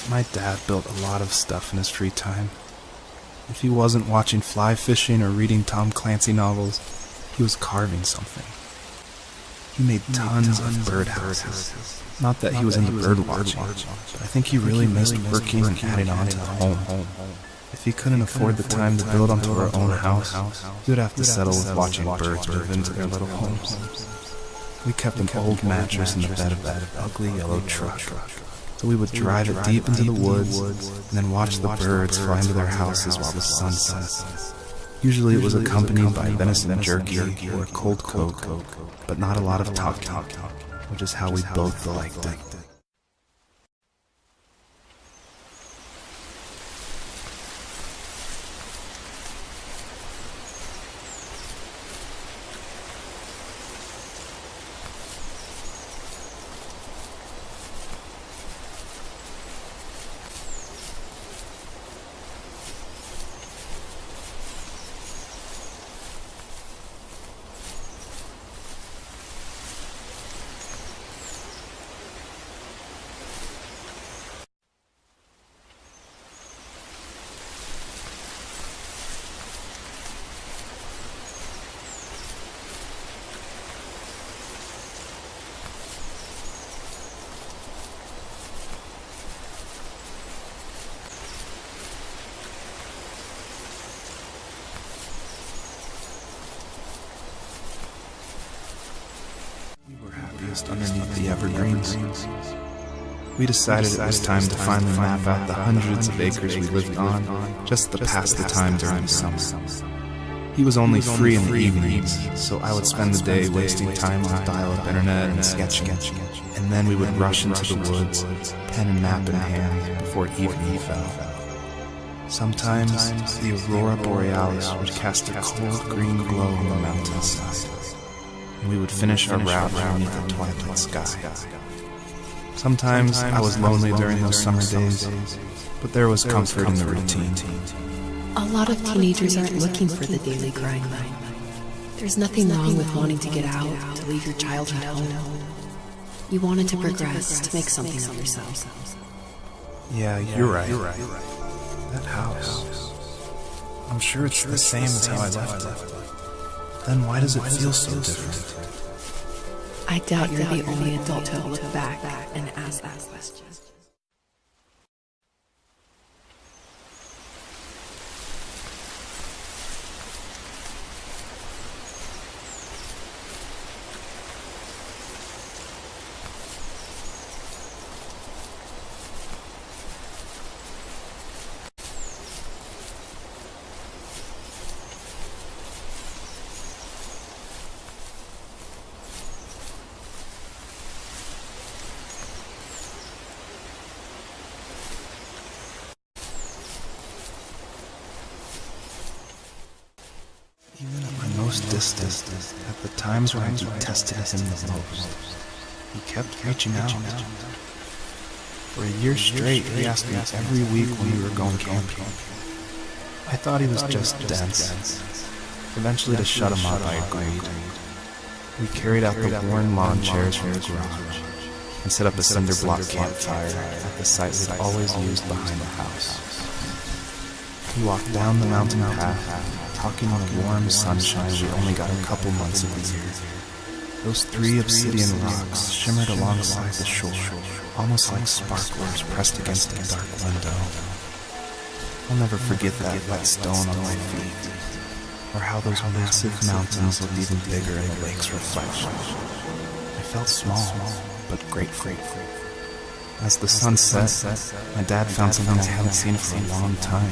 My dad built a lot of stuff in his free time. If he wasn't watching fly fishing or reading Tom Clancy novels, he was carving something. He made tons of birdhouses. Not that he was into bird watching, but I think he really missed working and adding on to the home. If he couldn't afford the time to build onto our own house, he would have to settle with watching birds move into their little homes. We kept an old mattress in the bed of that ugly yellow truck, so we would drive it deep into the woods and then watch the birds fly into their houses while the sun set. Usually it was accompanied by venison jerky or a cold Coke, but not a lot of talking, which is how we both liked it. Underneath the evergreens. We decided it was time to finally map out the hundreds of acres we lived on, just to pass the time during the summer. He was only free in the evenings, so I would spend the day wasting time on dial-up internet and sketching, and then we would rush into the woods, pen and map in hand, before evening fell. Sometimes the aurora borealis would cast a cold green glow on the mountainside, and we would finish our route underneath the twilight sky. Sometimes I was lonely during those summer days, but there was comfort in the routine. A lot of teenagers aren't looking for the daily grind. There's nothing wrong with wanting to get out, to leave your childhood home. You wanted to progress, to make something of yourself. Yeah, you're right. That house. I'm sure it's the same as how I left it. Then why does it feel so different? I doubt you're the only adult to look back and ask that question. Even at my most distant, at the times when I detested him the most, he kept reaching out. For a year straight, he asked me every week when we were going camping. I thought he was just dense. Eventually, to shut him up, I agreed. We carried out the worn lawn chairs from the garage and set up a cinder block campfire at the site we'd always used behind the house. We walked down the mountain path, talking in the warm sunshine we only got a couple months of the year. Those 3 obsidian rocks shimmered alongside the shore, almost like sparklers pressed against a dark window. I'll never forget that wet stone on my feet, or how those massive mountains looked even bigger in the lake's reflection. I felt small, but grateful. As the sun set, my dad found something I hadn't seen for a long time.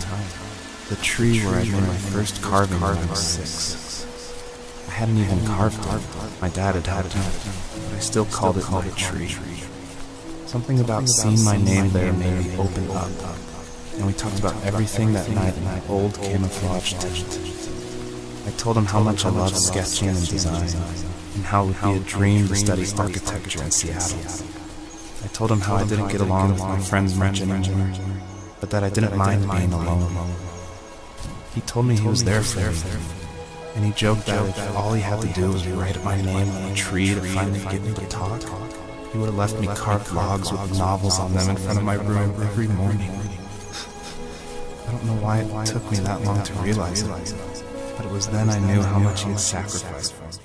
The tree where I made my first carving when I was 6. I hadn't even carved it. My dad had helped me, but I still called it my tree. Something about seeing my name there made me open up, and we talked about everything that night in my old camouflage tent. I told him how much I loved sketching and design, and how it would be a dream to study architecture in Seattle. I told him how I didn't get along with my friends much anymore, but that I didn't mind being alone. He told me he was there for me, and he joked that if all he had to do was write my name on a tree to finally get me to talk, He would have left me carved logs with novels on them in front of my room every morning. I don't know why it took me that long to realize it, but it was then I knew how much he had sacrificed for me.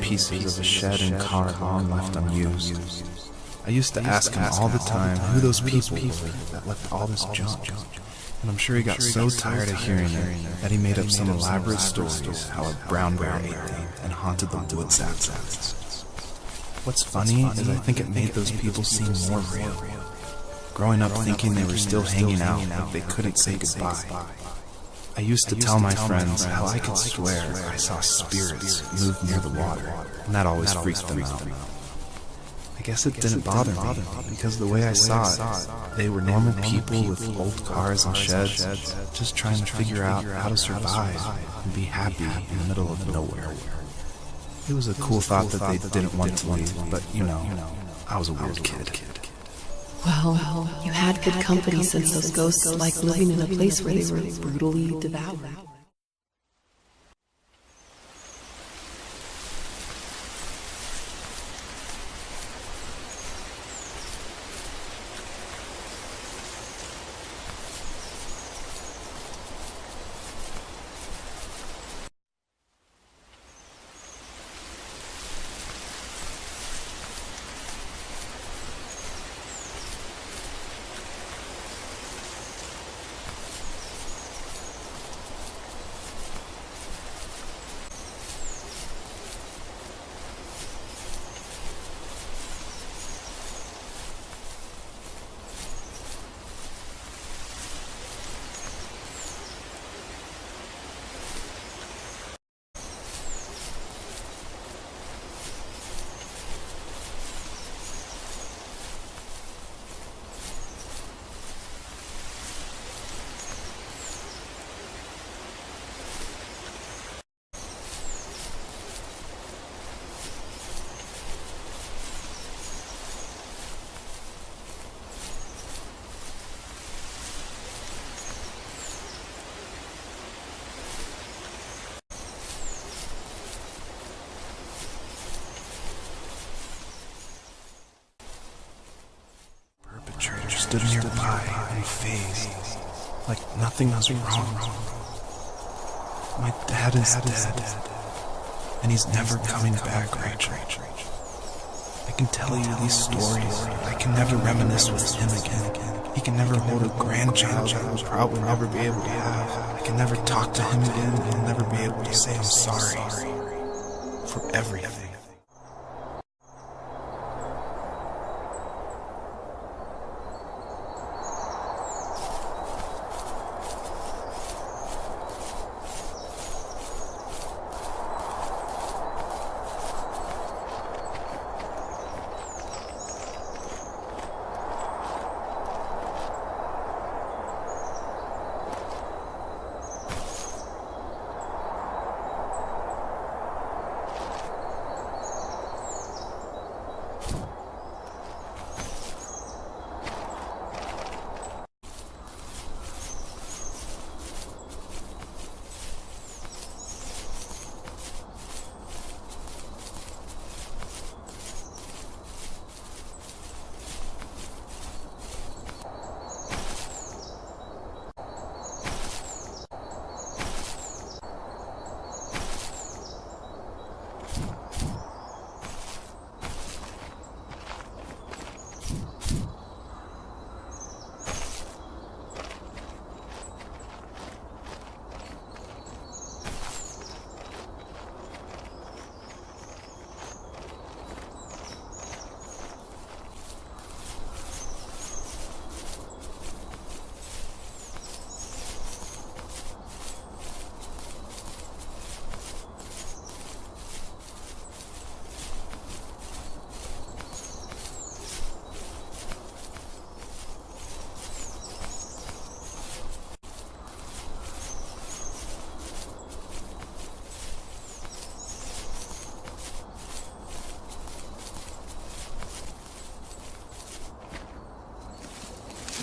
pieces of a shed and car long left unused. I used to ask him all the time who those people were that left all this junk. And I'm sure he got so tired of hearing it that he made up some elaborate stories how a brown bear ate them and haunted the woods afterwards. What's funny is I think it made those people seem more real. Growing up thinking they were still hanging out like they couldn't say goodbye. I used to tell my friends how I could swear I saw spirits move near the water, and that always freaked them out. I guess it didn't bother me, because the way I saw it, they were normal people with old cars and sheds, just trying to figure out how to survive and be happy in the middle of nowhere. It was a cool thought that they didn't want to leave, but I was a weird kid. Well, you had good company since those ghosts liked living in a place where they were brutally devoured. Stood nearby and phased, like nothing was wrong. My dad is dead, and he's never coming back, Rachel. I can tell you these stories, but I can never reminisce with him again. He can never hold a grandchild that we'll probably never be able to have. I can never talk to him again, and he'll never be able to say I'm sorry for everything.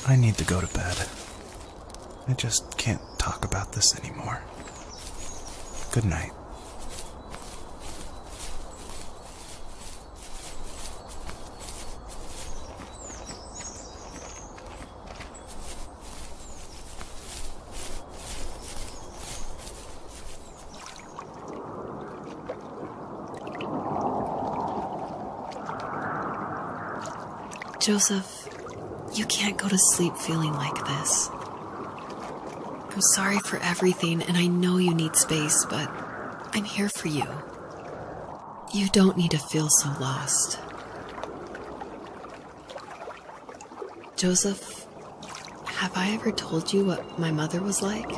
I need to go to bed. I just can't talk about this anymore. Good night. Joseph, you can't go to sleep feeling like this. I'm sorry for everything, and I know you need space, but I'm here for you. You don't need to feel so lost. Joseph, have I ever told you what my mother was like?